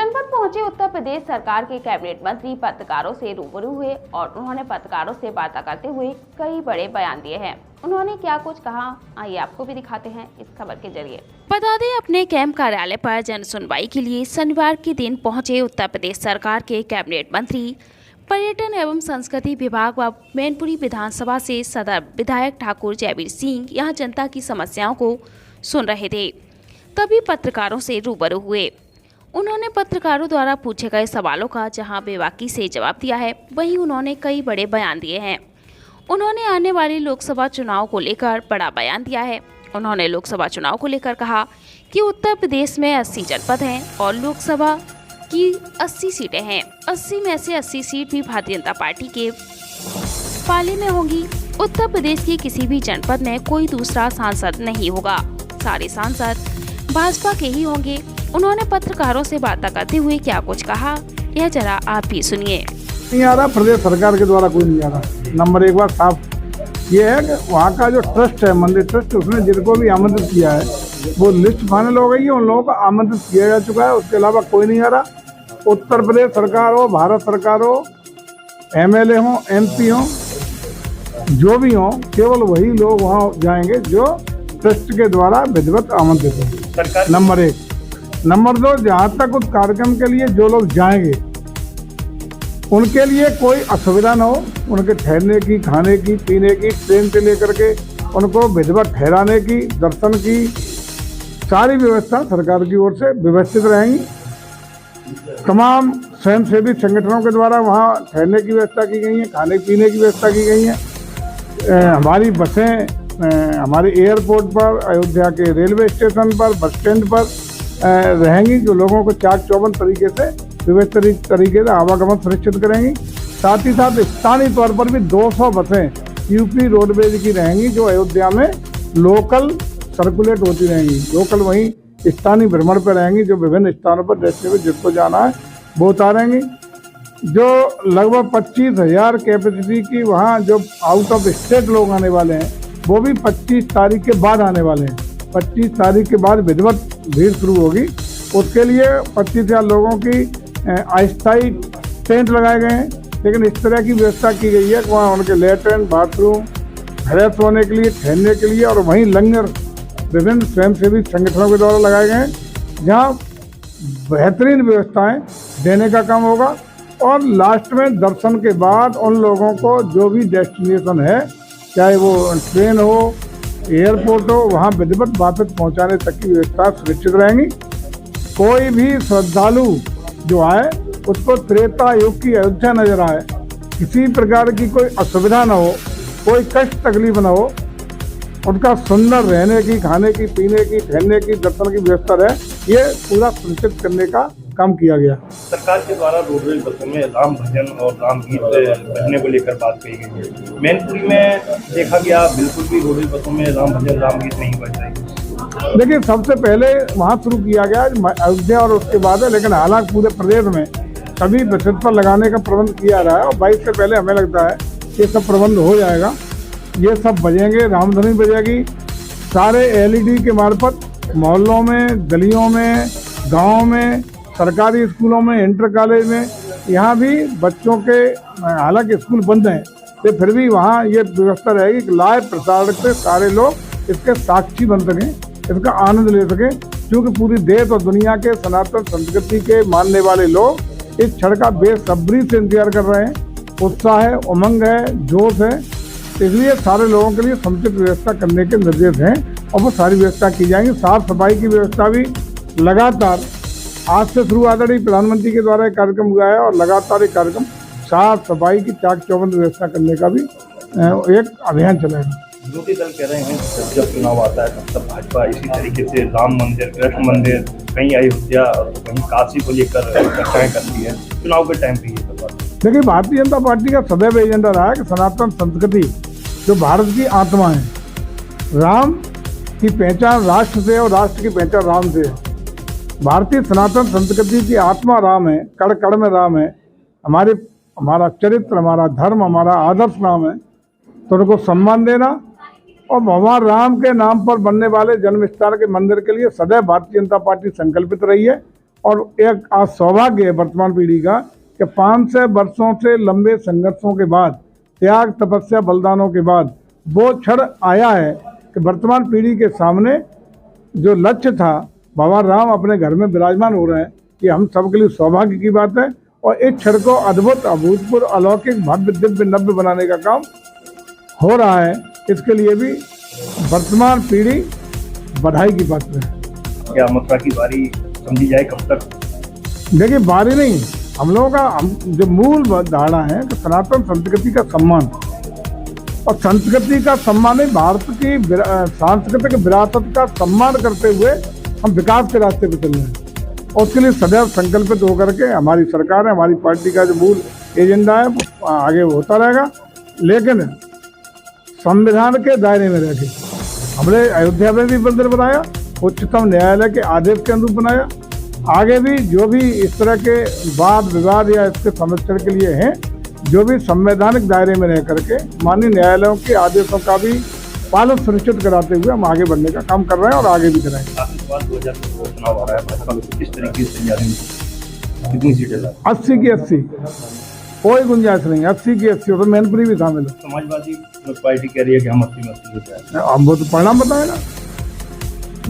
जनपद पहुंचे उत्तर प्रदेश सरकार के कैबिनेट मंत्री पत्रकारों से रूबरू हुए और उन्होंने पत्रकारों से वार्ता करते हुए कई बड़े बयान दिए हैं। उन्होंने क्या कुछ कहा, आइए आपको भी दिखाते हैं इस खबर के जरिए। बता दें, अपने कैंप कार्यालय पर जन सुनवाई के लिए शनिवार के दिन पहुंचे उत्तर प्रदेश सरकार के कैबिनेट मंत्री पर्यटन एवं संस्कृति विभाग व मैनपुरी विधानसभा से सदर विधायक ठाकुर जयवीर सिंह यहां जनता की समस्याओं को सुन रहे थे, तभी पत्रकारों से रूबरू हुए। उन्होंने पत्रकारों द्वारा पूछे गए सवालों का जहां बेबाकी से जवाब दिया है, वहीं उन्होंने कई बड़े बयान दिए हैं। उन्होंने आने वाले लोकसभा चुनाव को लेकर बड़ा बयान दिया है। उन्होंने लोकसभा चुनाव को लेकर कहा कि उत्तर प्रदेश में 80 जनपद हैं और लोकसभा की 80 सीटें हैं। 80 में से 80 सीट भी भारतीय जनता पार्टी के पाले में होंगी। उत्तर प्रदेश के किसी भी जनपद में कोई दूसरा सांसद नहीं होगा, सारे सांसद भाजपा के ही होंगे। उन्होंने पत्रकारों से वार्ता करते हुए क्या कुछ कहा, यह जरा आप भी सुनिए। नहीं आ रहा, प्रदेश सरकार के द्वारा कोई नहीं आ रहा। नंबर एक बात साफ ये है कि वहाँ का जो ट्रस्ट है, मंदिर ट्रस्ट, उसने जिनको भी आमंत्रित किया है वो लिस्ट फाइनल हो गई है, उन लोगों को आमंत्रित किया जा चुका है। उसके अलावा कोई नहीं आ रहा। उत्तर प्रदेश सरकार हो, भारत सरकार हो, MLA हो, MP हो, जो भी हो, केवल वही लोग वहाँ जाएंगे जो ट्रस्ट के द्वारा विधिवत आमंत्रित है। नंबर एक। नंबर दो, जहाँ तक उस कार्यक्रम के लिए जो लोग जाएंगे उनके लिए कोई असुविधा न हो। उनके ठहरने की, खाने की, पीने की, ट्रेन से लेकर के उनको विधिवत ठहराने की, दर्शन की सारी व्यवस्था सरकार की ओर से व्यवस्थित रहेंगी। तमाम स्वयंसेवी संगठनों के द्वारा वहाँ ठहरने की व्यवस्था की गई है, खाने पीने की व्यवस्था की गई है। हमारी बसें हमारे एयरपोर्ट पर, अयोध्या के रेलवे स्टेशन पर, बस स्टैंड पर रहेंगी, जो लोगों को चाक चौबंद तरीके से व्यवस्थित तरीके से आवागमन सुनिश्चित करेंगी। साथ ही साथ स्थानीय तौर पर भी 200 बसें यूपी रोडवेज की रहेंगी, जो अयोध्या में लोकल सर्कुलेट होती रहेंगी। लोकल वहीं स्थानीय भ्रमण पर रहेंगी, जो विभिन्न स्थानों पर डेस्टिनेशन जिसको जाना है वो उतारेंगी। जो लगभग 25,000 कैपेसिटी की वहाँ जो आउट ऑफ स्टेट लोग आने वाले हैं, वो भी 25 तारीख के बाद आने वाले हैं। 25 तारीख के बाद विधिवत भीड़ शुरू होगी। उसके लिए 25,000 लोगों की अस्थायी टेंट लगाए गए हैं, लेकिन इस तरह की व्यवस्था की गई है कि वहाँ उनके लेटरिन, बाथरूम, फ्रेश होने के लिए, ठहरने के लिए, और वहीं लंगर विभिन्न स्वयंसेवी संगठनों के द्वारा लगाए गए हैं, जहाँ बेहतरीन व्यवस्थाएं देने का काम होगा। और लास्ट में दर्शन के बाद उन लोगों को जो भी डेस्टिनेशन है, चाहे वो ट्रेन हो, एयरपोर्ट हो, वहाँ विधिवत वापस पहुँचाने तक की व्यवस्था सुनिश्चित रहेंगी। कोई भी श्रद्धालु जो आए उसको त्रेता युग की अयोध्या नजर आए, किसी प्रकार की कोई असुविधा न हो, कोई कष्ट तकलीफ न हो, उनका सुंदर रहने की, खाने की, पीने की, ठहरने की, दर्शन की व्यवस्था रहे, ये पूरा सुनिश्चित करने का काम किया गया। सरकार के द्वारा रोडवेज बसों में राम भजन और राम गीत बजने को लेकर बात कही गई है। मैनपुरी में देखा गया बिल्कुल भी रोडवेज बसों में राम भजन, राम गीत नहीं बज रही। देखिए, सबसे पहले वहाँ शुरू किया गया अयोध्या और उसके बाद है, लेकिन हालांकि पूरे प्रदेश में सभी बसें पर लगाने का प्रबंध किया रहा है और 22 से पहले हमें लगता है ये सब प्रबंध हो जाएगा। ये सब बजेंगे, रामधुनी बजेगी सारे LED के मार्फत, मोहल्लों में, गलियों में, गाँव में, सरकारी स्कूलों में, इंटर कॉलेज में। यहाँ भी बच्चों के, हालांकि स्कूल बंद हैं, तो फिर भी वहाँ ये व्यवस्था रहेगी कि लाइव प्रसारण से सारे लोग इसके साक्षी बन सकें, इसका आनंद ले सकें, क्योंकि पूरी देश और दुनिया के सनातन संस्कृति के मानने वाले लोग इस क्षण का बेसब्री से इंतजार कर रहे हैं। उत्साह है, उमंग है, जोश है, इसलिए सारे लोगों के लिए समुचित व्यवस्था करने के निर्देश हैं और वो सारी व्यवस्था की जाएंगी। साफ सफाई की व्यवस्था भी लगातार आज से शुरू, आदरणीय प्रधानमंत्री के द्वारा एक कार्यक्रम हुआ है और लगातार एक कार्यक्रम साफ सफाई की चाक चौबंद व्यवस्था करने का भी एक अभियान चलाएगा। विरोधी दल कह रहे हैं जब चुनाव आता है तब भाजपा इसी तरीके से राम मंदिर, कृष्ण मंदिर, कहीं अयोध्या और कहीं काशी को लेकर चर्चाएं करती है। चुनाव के टाइम पे ये सब बात। देखिए, भारतीय जनता पार्टी का सदैव एजेंडा रहा है कि सनातन संस्कृति जो भारत की आत्मा है, राम की पहचान राष्ट्र से और राष्ट्र की पहचान राम से है। भारतीय सनातन संस्कृति की आत्मा राम है, कण कण में राम है। हमारा चरित्र, हमारा धर्म, हमारा आदर्श राम है, तो उनको सम्मान देना और भगवान राम के नाम पर बनने वाले जन्म स्थान के मंदिर के लिए सदैव भारतीय जनता पार्टी संकल्पित रही है और एक आज सौभाग्य है वर्तमान पीढ़ी का कि 500 वर्षों से लंबे संघर्षों के बाद, त्याग तपस्या बलिदानों के बाद वो क्षण आया है कि वर्तमान पीढ़ी के सामने जो लक्ष्य था, भगवान राम अपने घर में विराजमान हो रहे हैं। ये हम सबके लिए सौभाग्य की बात है और इस क्षण को अद्भुत, अभूतपूर्व, अलौकिक, भव्य, दिव्य, नव्य बनाने का काम हो रहा है। इसके लिए भी वर्तमान पीढ़ी बधाई की पात्र है। क्या मथुरा की बारी समझी जाए कब तक? देखिए, बारी नहीं, हम लोगों का जो मूल धारणा है कि सनातन संस्कृति का सम्मान, और संस्कृति का सम्मान ही भारत की सांस्कृतिक विरासत का सम्मान करते हुए हम विकास के रास्ते पर चल रहे हैं। और उसके लिए सदैव संकल्पित होकर के हमारी सरकार है, हमारी पार्टी का जो मूल एजेंडा है वो आगे होता रहेगा, लेकिन संविधान के दायरे में रह के। हमने अयोध्या में भी मंदिर बनाया, उच्चतम न्यायालय के आदेश के अनुरूप बनाया। आगे भी जो भी इस तरह के वाद विवाद या इसके संरक्षण के लिए हैं, जो भी संवैधानिक दायरे में रह करके माननीय न्यायालयों के आदेशों का भी पालन सुनिश्चित कराते हुए हम आगे बढ़ने का काम कर रहे हैं और आगे भी कराएंगे। 2024 चुनाव आ रहा है, भाजपा में किस तरीके से तैयारी, कितनी सीटें लाए? 80 की 80, कोई गुंजाइश नहीं, 80 की 80, और मैनपुरी भी शामिल है। समाजवादी पार्टी कह रही है कि हम 80 में 80 लेते हैं। अब वो तो परिणाम बताए ना,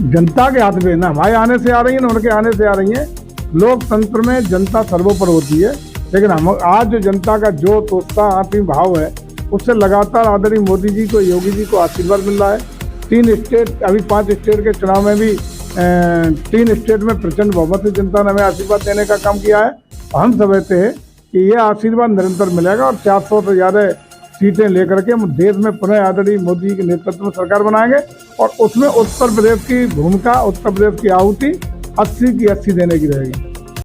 जनता के हाथ में ना, हमारे आने से आ रही है ना उनके आने से आ रही है। लोकतंत्र में जनता सर्वोपर होती है, लेकिन हम आज जो जनता का जोश, उत्साह, आत्मीय भाव है, उससे लगातार आदरणीय मोदी जी को, योगी जी को आशीर्वाद मिल रहा है। 3 स्टेट, अभी 5 स्टेट के चुनाव में भी 3 स्टेट में प्रचंड बहुमत से जनता ने हमें आशीर्वाद देने का काम किया है। हम समझते हैं कि ये आशीर्वाद निरंतर मिलेगा और 400 से ज़्यादा सीटें लेकर के हम देश में पुनः आदरणीय मोदी जी के नेतृत्व में सरकार बनाएंगे और उसमें उत्तर प्रदेश की भूमिका, उत्तर प्रदेश की आहुति 80 की 80 देने की रहेगी।